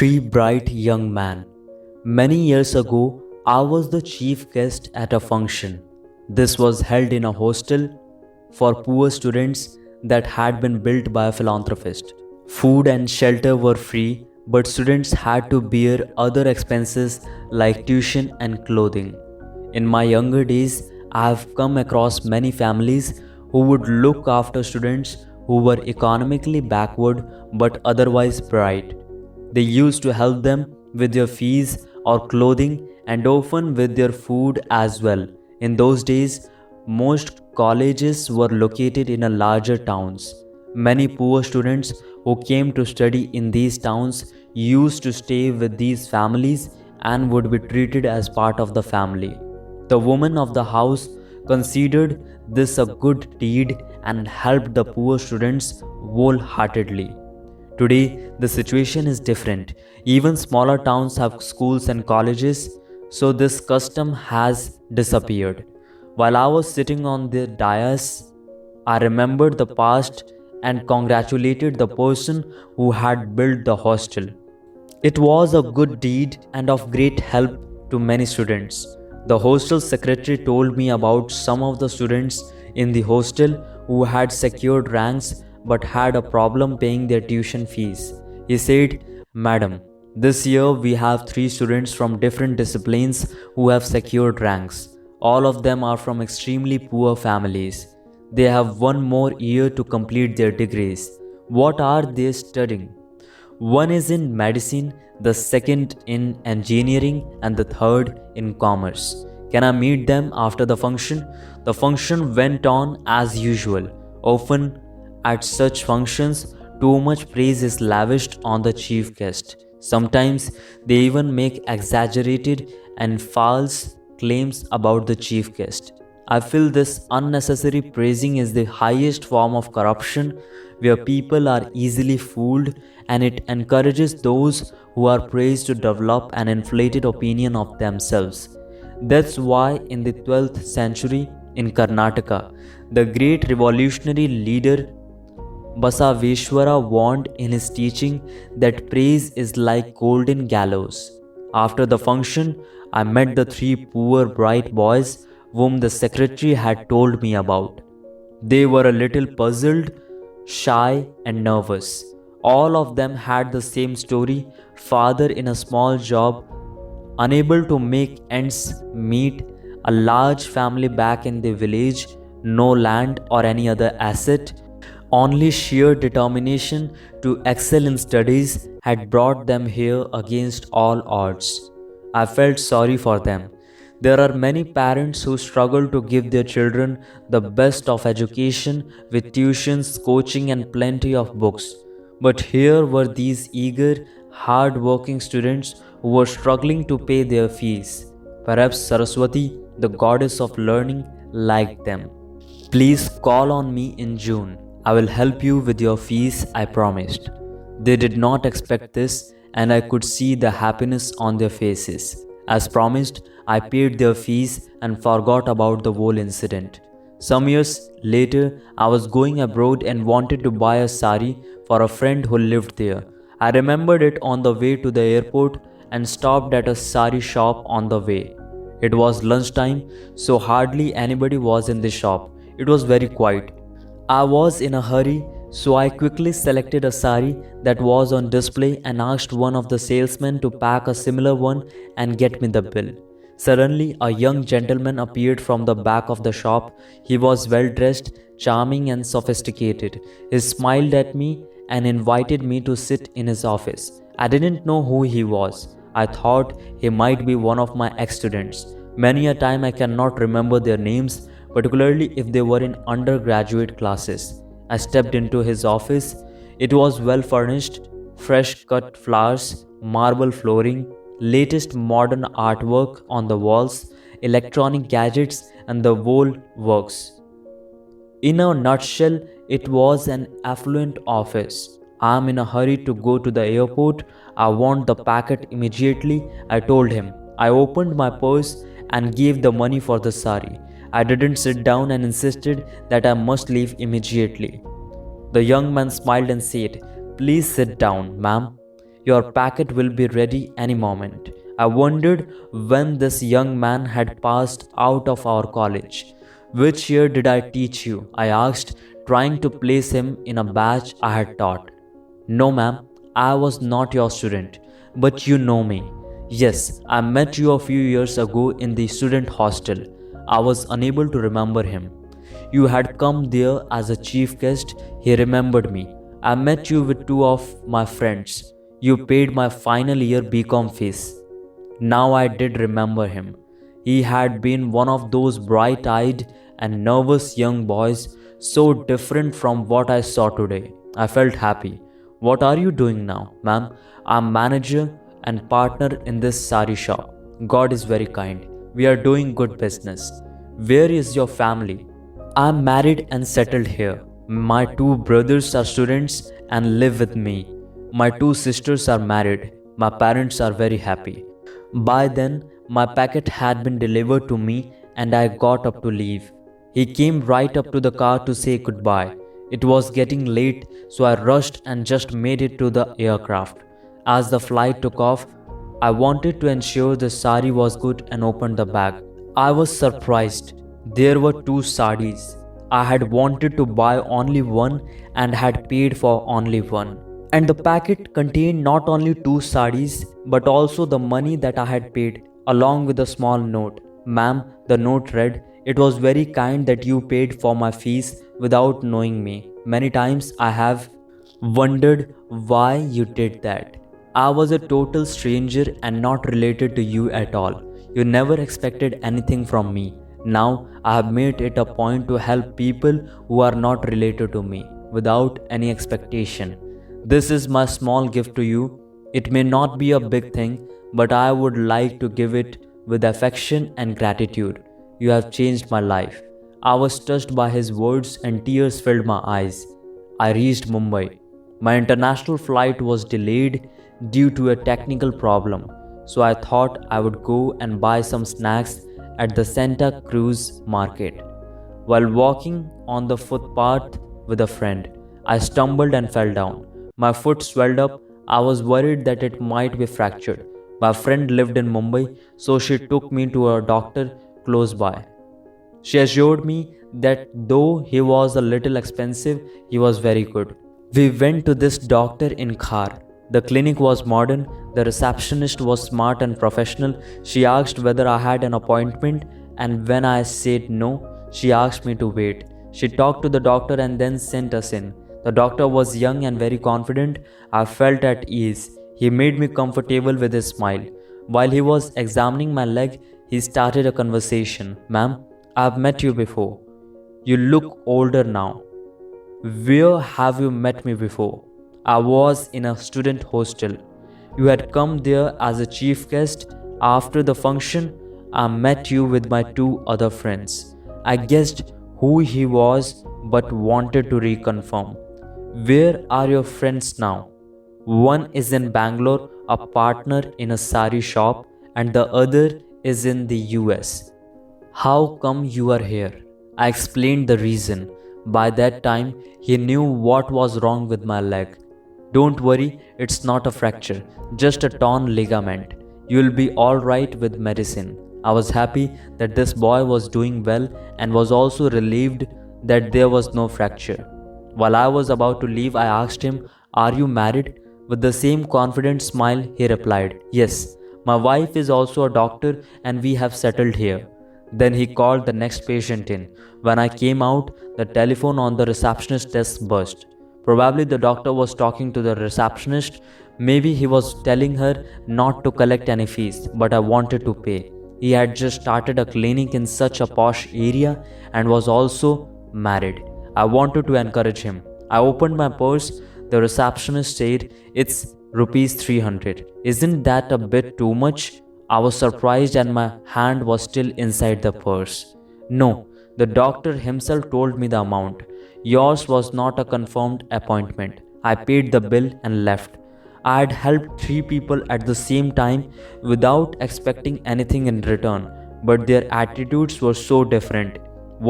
Three bright young men. Many years ago, I was the chief guest at a function. This was held in a hostel for poor students that had been built by a philanthropist. Food and shelter were free, but students had to bear other expenses like tuition and clothing. In my younger days, I have come across many families who would look after students who were economically backward but otherwise bright. They used to help them with their fees or clothing and often with their food as well. In those days, most colleges were located in a larger towns. Many poor students who came to study in these towns used to stay with these families and would be treated as part of the family. The woman of the house considered this a good deed and helped the poor students wholeheartedly. Today, the situation is different. Even smaller towns have schools and colleges, so this custom has disappeared. While I was sitting on the dais, I remembered the past and congratulated the person who had built the hostel. It was a good deed and of great help to many students. The hostel secretary told me about some of the students in the hostel who had secured ranks but had a problem paying their tuition fees. He said, "Madam, this year we have three students from different disciplines who have secured ranks. All of them are from extremely poor families. They have one more year to complete their degrees. What are they studying? One is in medicine, the second in engineering, and the third in commerce. Can I meet them after the function?" The function went on as usual. Often, at such functions, too much praise is lavished on the chief guest. Sometimes, they even make exaggerated and false claims about the chief guest. I feel this unnecessary praising is the highest form of corruption where people are easily fooled, and it encourages those who are praised to develop an inflated opinion of themselves. That's why in the 12th century in Karnataka, the great revolutionary leader Basaveshwara warned in his teaching that praise is like golden gallows. After the function, I met the three poor bright boys whom the secretary had told me about. They were a little puzzled, shy, and nervous. All of them had the same story: father in a small job, unable to make ends meet, a large family back in the village, no land or any other asset. Only sheer determination to excel in studies had brought them here against all odds. I felt sorry for them. There are many parents who struggle to give their children the best of education with tuitions, coaching, and plenty of books. But here were these eager, hard-working students who were struggling to pay their fees. Perhaps Saraswati, the goddess of learning, liked them. "Please call on me in June. I will help you with your fees," I promised. They did not expect this, and I could see the happiness on their faces. As promised, I paid their fees and forgot about the whole incident. Some years later, I was going abroad and wanted to buy a sari for a friend who lived there. I remembered it on the way to the airport and stopped at a sari shop on the way. It was lunchtime, so hardly anybody was in the shop. It was very quiet. I was in a hurry, so I quickly selected a sari that was on display and asked one of the salesmen to pack a similar one and get me the bill. Suddenly, a young gentleman appeared from the back of the shop. He was well dressed, charming, and sophisticated. He smiled at me and invited me to sit in his office. I didn't know who he was. I thought he might be one of my ex-students. Many a time I cannot remember their names, particularly if they were in undergraduate classes. I stepped into his office. It was well furnished, fresh cut flowers, marble flooring, latest modern artwork on the walls, electronic gadgets, and the whole works. In a nutshell, it was an affluent office. "I am in a hurry to go to the airport. I want the packet immediately," I told him. I opened my purse and gave the money for the sari. I didn't sit down and insisted that I must leave immediately. The young man smiled and said, "Please sit down, ma'am. Your packet will be ready any moment. I wondered when this young man had passed out of our college. Which year did I teach you? I asked, trying to place him in a batch I had taught. No, ma'am, I was not your student, but you know me. Yes, I met you a few years ago in the student hostel. I was unable to remember him. You had come there as a chief guest. He remembered me. I met you with two of my friends. You paid my final year BCom fees. Now I did remember him. He had been one of those bright eyed and nervous young boys, so different from what I saw today. I felt happy. What are you doing now, ma'am? I'm manager and partner in this sari shop. God is very kind. We are doing good business. Where is your family? I'm married and settled here. My two brothers are students and live with me. My two sisters are married. My parents are very happy. By then, my packet had been delivered to me and I got up to leave. He came right up to the car to say goodbye. It was getting late, so I rushed and just made it to the aircraft. As the flight took off, I wanted to ensure the sari was good and opened the bag. I was surprised. There were two saris. I had wanted to buy only one and had paid for only one. And the packet contained not only two saris but also the money that I had paid, along with a small note. Ma'am, the note read, "It was very kind that you paid for my fees without knowing me. Many times I have wondered why you did that. I was a total stranger and not related to you at all. You never expected anything from me. Now I have made it a point to help people who are not related to me without any expectation. This is my small gift to you. It may not be a big thing, but I would like to give it with affection and gratitude. You have changed my life." I was touched by his words and tears filled my eyes. I reached Mumbai. My international flight was delayed due to a technical problem, so I thought I would go and buy some snacks at the Santa Cruz market. While walking on the footpath with a friend, I stumbled and fell down. My foot swelled up. I was worried that it might be fractured. My friend lived in Mumbai, so she took me to a doctor close by. She assured me that though he was a little expensive, he was very good. We went to this doctor in Khar. The clinic was modern, the receptionist was smart and professional. She asked whether I had an appointment, and when I said no, she asked me to wait. She talked to the doctor and then sent us in. The doctor was young and very confident. I felt at ease. He made me comfortable with his smile. While he was examining my leg, he started a conversation. "Ma'am, I've met you before. You look older now. Where have you met me before?" "I was in a student hostel. You had come there as a chief guest. After the function, I met you with my two other friends." I guessed who he was but wanted to reconfirm. "Where are your friends now?" "One is in Bangalore, a partner in a sari shop, and the other is in the US. "How come you are here?" I explained the reason. By that time, he knew what was wrong with my leg. "Don't worry, it's not a fracture, just a torn ligament. You'll be alright with medicine." I was happy that this boy was doing well and was also relieved that there was no fracture. While I was about to leave, I asked him, "Are you married?" With the same confident smile, he replied, "Yes, my wife is also a doctor and we have settled here." Then he called the next patient in. When I came out, the telephone on the receptionist desk buzzed. Probably the doctor was talking to the receptionist. Maybe he was telling her not to collect any fees, but I wanted to pay. He had just started a clinic in such a posh area and was also married. I wanted to encourage him. I opened my purse. The receptionist said, "It's rupees 300. Isn't that a bit too much?" I was surprised and my hand was still inside the purse. "No, the doctor himself told me the amount. Yours was not a confirmed appointment." I paid the bill and left. I had helped 3 people at the same time without expecting anything in return, but their attitudes were so different.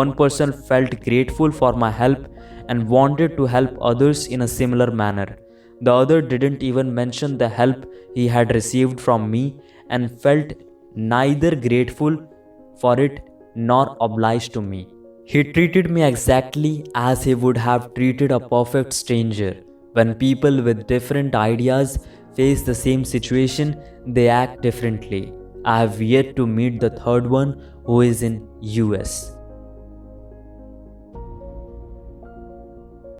One person felt grateful for my help and wanted to help others in a similar manner. The other didn't even mention the help he had received from me and felt neither grateful for it nor obliged to me. He treated me exactly as he would have treated a perfect stranger. When people with different ideas face the same situation, they act differently. I have yet to meet the third one who is in US.